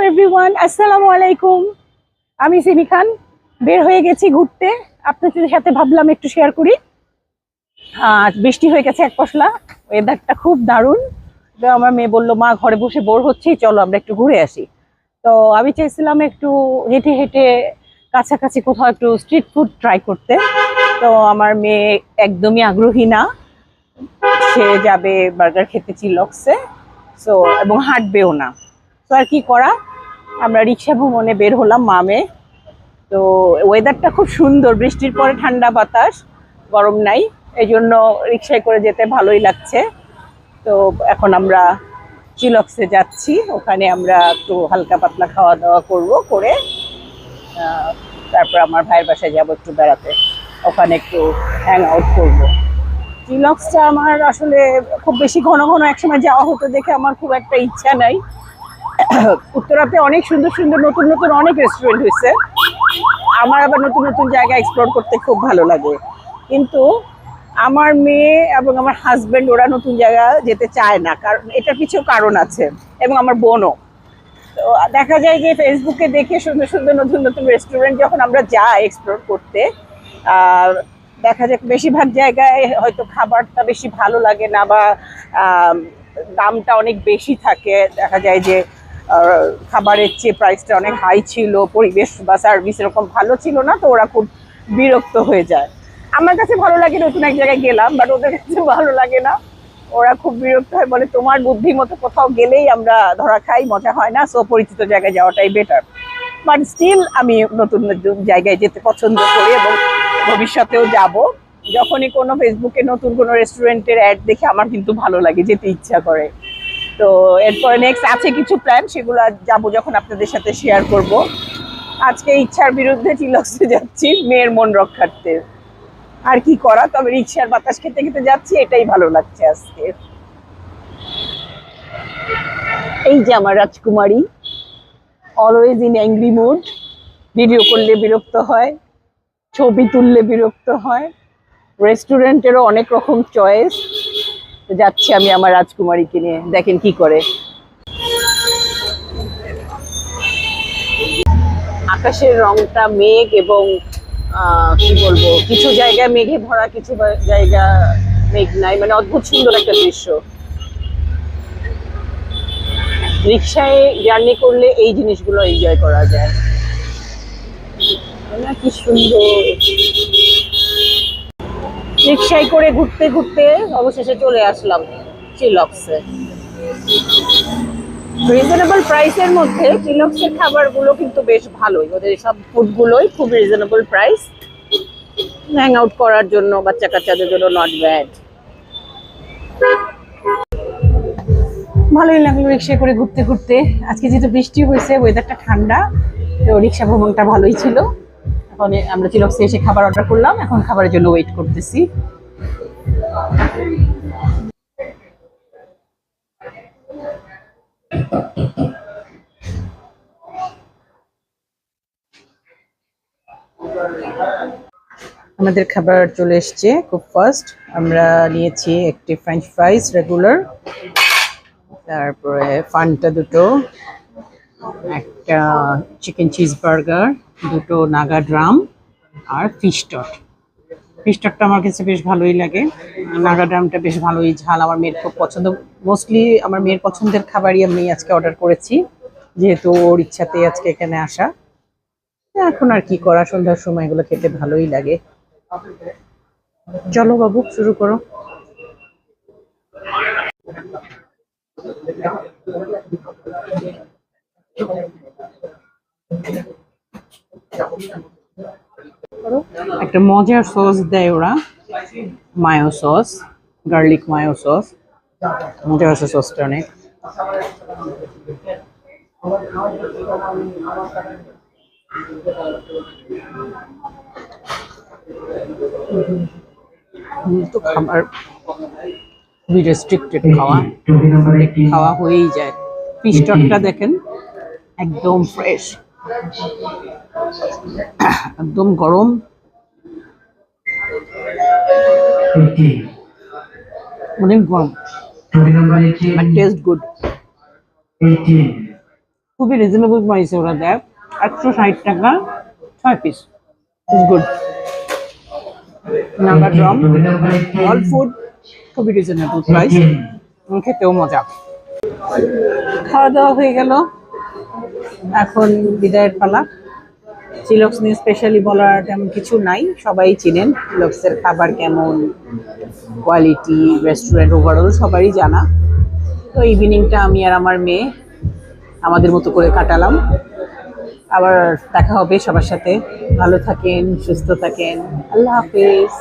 Everyone, আসসালামু আলাইকুম। আমি সিমি খান, বের হয়ে গেছি ঘুরতে। আপনাদের সাথে ভাবলাম একটু শেয়ার করি। বৃষ্টি হয়ে গেছে এক পশলা, ওয়েদারটা খুব দারুণ। তো আমার মেয়ে বললো, মা ঘরে বসে বোর হচ্ছি, চলো আমরা একটু ঘুরে আসি। তো আমি চাইছিলাম একটু হেঁটে হেঁটে কাছাকাছি কোথাও একটু স্ট্রিট ফুড ট্রাই করতে। তো আমার মেয়ে একদমই আগ্রহী না, সে যাবে বার্গার খেতে চিলক্সে। সো এবং হাঁটবেও না। তো আর কি করা, আমরা রিক্সা ভ্রমণে বের হলাম মামে। তো ওয়েদারটা খুব সুন্দর, বৃষ্টির পরে ঠান্ডা বাতাস, গরম নাই, এই জন্য রিক্সায় করে যেতে ভালোই লাগছে। তো এখন আমরা চিলক্সে যাচ্ছি, ওখানে আমরা একটু হালকা পাতলা খাওয়া দাওয়া করে তারপর আমার ভাইয়ের বাসায় যাবো একটু বেড়াতে, ওখানে একটু হ্যাং আউট করবো। চিলক্সটা আমার আসলে খুব বেশি ঘন ঘন একসময় যাওয়া হতো দেখে আমার খুব একটা ইচ্ছা নাই। উত্তরাতে অনেক সুন্দর সুন্দর নতুন নতুন অনেক রেস্টুরেন্ট হয়েছে, আমার আবার নতুন নতুন জায়গা এক্সপ্লোর করতে খুব ভালো লাগে। কিন্তু আমার মেয়ে এবং আমার হাজবেন্ড ওরা নতুন জায়গা যেতে চায় না, কারণ এটার পিছু কারণ আছে, এবং আমার বোনও। তো দেখা যায় যে ফেসবুকে দেখে সুন্দর সুন্দর নতুন নতুন রেস্টুরেন্ট যখন আমরা যাই এক্সপ্লোর করতে, দেখা যায় বেশিরভাগ জায়গায় হয়তো খাবারটা বেশি ভালো লাগে না, বা দামটা অনেক বেশি থাকে। দেখা যায় যে খাবারের চেয়ে প্রাইসটা অনেক হাই ছিল, পরিবেশ বা সার্ভিস এরকম ভালো ছিল না, তো ওরা খুব বিরক্ত হয়ে যায়। আমার কাছে ভালো লাগে, নতুন এক জায়গায় গেলাম, বাট ওদের কাছে ভালো লাগে না, ওরা খুব বিরক্ত হয়, বলে তোমার বুদ্ধি মতো কোথাও গেলেই আমরা ধরা খাই, মজা হয় না, সো পরিচিত জায়গায় যাওয়াটাই বেটার। বাট স্টিল আমি নতুন নতুন জায়গায় যেতে পছন্দ করি এবং ভবিষ্যতেও যাব। যখনই কোনো ফেসবুকে নতুন কোনো রেস্টুরেন্টের অ্যাড দেখে আমার কিন্তু ভালো লাগে, যেতে ইচ্ছা করে। তো এরপরে নেক্সট আছে কিছু প্ল্যান, সেগুলো যাবো যখন আপনাদের সাথে শেয়ার করব। আজকে ইচ্ছার বিরুদ্ধে চিলক্সে যাচ্ছি মেয়ের মন রক্ষার্থে, আর কি করা, তবে রিক্সার বাতাস খেতে খেতে যাচ্ছি, এটাই ভালো লাগছে আজকে। এই যে আমার রাজকুমারী, always in angry mood, video করলে বিরক্ত হয়, ছবি তুললে বিরক্ত হয়। রেস্টুরেন্টেরও অনেক রকম চয়েস, যাচ্ছি আমি আমার রাজকুমারীকে নিয়ে, দেখেন কি করে। আকাশের রংটা মেঘ, এবং কি বলবো, কিছু জায়গায় মেঘে ভরা, কিছু জায়গা মেঘ নাই, মানে অদ্ভুত সুন্দর একটা দৃশ্য। রিক্সায় জার্নি করলে এই জিনিসগুলো এনজয় করা যায় না, কি সুন্দর। রিক্সায় করে ঘুরতে ঘুরতে অবশেষে চলে আসলাম চিলক্সে। রিজনেবল প্রাইসের মধ্যে চিলক্সের খাবারগুলো কিন্তু বেশ ভালোই, ওদের সব ফুডগুলোই খুব রিজনেবল প্রাইস, হ্যাং আউট করার জন্য বাচ্চা কাচ্চাদের জন্য নট ব্যাড। ভালোই লাগলো রিক্সায় করে ঘুরতে ঘুরতে। আজকে যেহেতু বৃষ্টি হয়েছে, ওয়েদারটা ঠান্ডা, তো রিক্সা ভ্রমণটা ভালোই ছিল। এখন আমরা চিলক্সে এসে খাবার অর্ডার করলাম, এখন খাবারের জন্য ওয়েট করতেছি। আমাদের খাবার চলে এসছে খুব ফাস্ট। আমরা নিয়েছি একটি ফ্রেঞ্চ ফ্রাইস রেগুলার, তারপরে ফান্টা দুটো, একটা চিকেন চিজ বার্গার, দুটো নাগা ড্রাম, আর ফিশ টট। ফিশ টটটা আমার কাছে বেশ ভালোই লাগে, নাগা ড্রামটা বেশ ভালোই ঝাল, আমার মেয়ের খুব পছন্দ। মোস্টলি আমার মেয়ের পছন্দের খাবারই আমি আজকে অর্ডার করেছি, যেহেতু ওর ইচ্ছাতে আজকে এখানে আসা। এখন আর কি করা, সন্ধ্যার সময় এগুলো খেতে ভালোই লাগে। চলো বাবু, শুরু করো। একটা মজার সস দেয় ওরা, mayo sauce, garlic mayo sauce, মজা আছে সসটা অনেক। তো খাবার খুবই রেস্ট্রিক্টেড, খাওয়া খাওয়া হয়েই যায়। ফিশ টকটা দেখেন, একদম ফ্রেশ, একদম গরম, অনেক গরম, বাট টেস্ট গুড, খুবই রিজনেবল প্রাইসে ওরা দেয়। 160 টাকা 6 piece, is good. Naga drum, all food খুবই রিজনেবল প্রাইস, খেতেও মজা। খাওয়া দাওয়া হয়ে গেল, এখন বিদায়ের পালা। চিলক্স নিয়ে স্পেশালি বলার তেমন কিছু নাই, সবাই চিনেন চিলক্সের খাবার কেমন, কোয়ালিটি, রেস্টুরেন্ট ওভারঅল সবারই জানা। তো ইভিনিংটা আমি আর আমার মেয়ে আমাদের মতো করে কাটালাম। আবার দেখা হবে সবার সাথে। ভালো থাকেন, সুস্থ থাকেন, আল্লাহ হাফেজ।